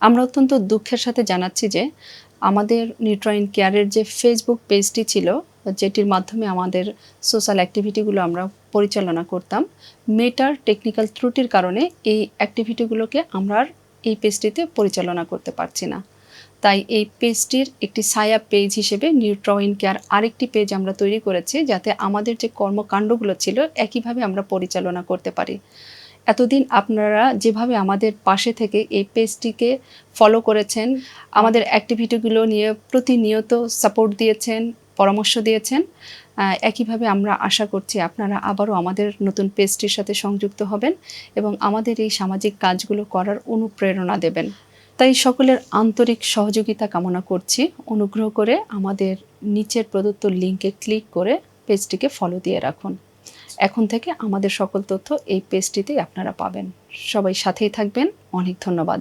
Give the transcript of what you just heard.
আমরা অত্যন্ত দুঃখের সাথে জানাচ্ছি যে আমাদের নিউট্রাইন কেয়ারের যে ফেসবুক পেজটি ছিল, যেটির মাধ্যমে আমাদের সোশ্যাল অ্যাক্টিভিটিগুলো আমরা পরিচালনা করতাম, মেটার টেকনিক্যাল ত্রুটির কারণে এই অ্যাক্টিভিটিগুলোকে আমরা আর এই পেজটিতে পরিচালনা করতে পারছি না। তাই এই পেজটির একটি ছায়া পেজ হিসেবে নিউট্রাইন কেয়ার আরেকটি পেজ আমরা তৈরি করেছি, যাতে আমাদের যে কর্মকাণ্ডগুলো ছিল একইভাবে আমরা পরিচালনা করতে পারি। এতদিন আপনারা যেভাবে আমাদের পাশে থেকে এই পেজটিকে ফলো করেছেন, আমাদের অ্যাক্টিভিটিগুলো নিয়ে প্রতিনিয়ত সাপোর্ট দিয়েছেন, পরামর্শ দিয়েছেন, একইভাবে আমরা আশা করছি আপনারা আবারও আমাদের নতুন পেজটির সাথে সংযুক্ত হবেন এবং আমাদের এই সামাজিক কাজগুলো করার অনুপ্রেরণা দেবেন। তাই সকলের আন্তরিক সহযোগিতা কামনা করছি। অনুগ্রহ করে আমাদের নিচের প্রদত্ত লিঙ্কে ক্লিক করে পেজটিকে ফলো দিয়ে রাখুন। এখন থেকে আমাদের সকল তথ্য এই পেজটিতেই আপনারা পাবেন। সবাই সাথেই থাকবেন। অনেক ধন্যবাদ।